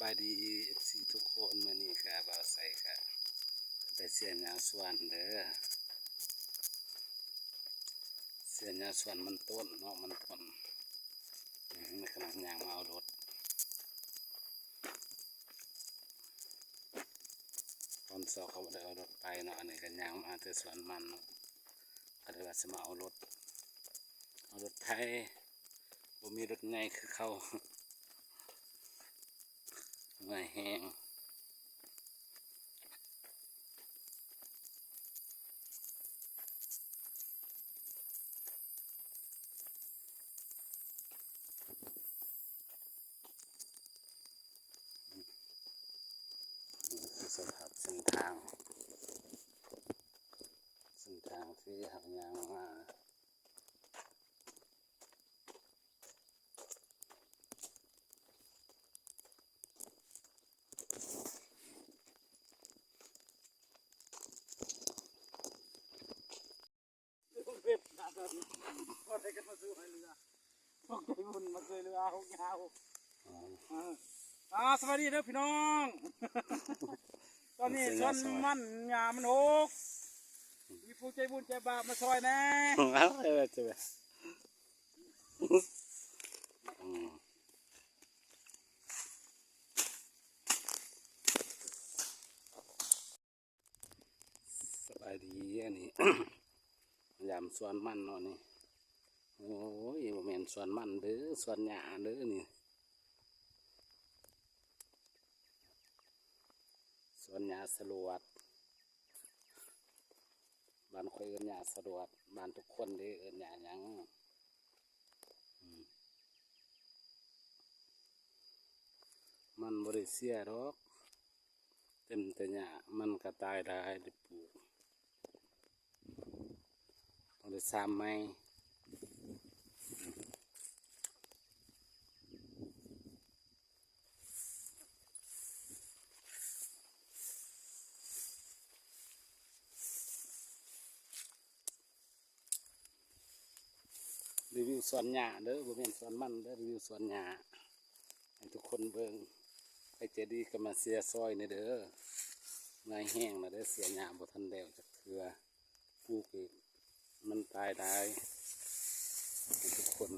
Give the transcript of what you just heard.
บายดีFCทุกคนมื้อนี้ค่ะบ่าวใส่ค่ะไปเสียหญ้าสวนเด้อเสียหญ้าสวนมันต้นเนาะมันต้นในขณะย่างมาเอารถตอนสอบเขาได้เอารถไปเนาะอันนี้ก็ย่างมาแต่สวนมันเนาะก็เลยว่าจะมาเอารถไทยบ่มีรถใหญ่คือเขาเมื่อยแห้งสภาพเส้นทางที่หักยางมาเว็บนาตอนก็ได้กันมาซื้อให้เรือพวกใจบุญมาเคยเรือหกยาวสวัสดีเด้อพี่น้องตอนนี้ชนมันหญ้ามันหกมีผู้ใจบุญใจบาปมาซอยแน่จะไปสบายดีอันนี้ ยามสวนมันเนาะนี่โอ้ยบ่แม่นสวนมันเด้อสวนหญ้าเด้อนี่สวนหญ้าสลวดบ้านข่อยเอิ้นหญ้าสลวดบ้านทุกคนเด้อเอิ้นหญ้าหยังมันบ่ได้เสียดอกเต็มแต่หญ้ามันก็ตายได้ได้ปลูกต้องได้ซ้ำไหมรีวิวสวนหญ้าเด้อบ่แม่นสวนมันเด้อรีวิวสวนหญ้าให้ทุกคนเบิ่งใครจะดีก็มาเสียซอยนี่เด้อเมื่อยแห้งแล้วเด้อเสียหญ้าบ่ทันแล้วจักเทื่อปลูกอีกมันตายได้ให้ทุกคน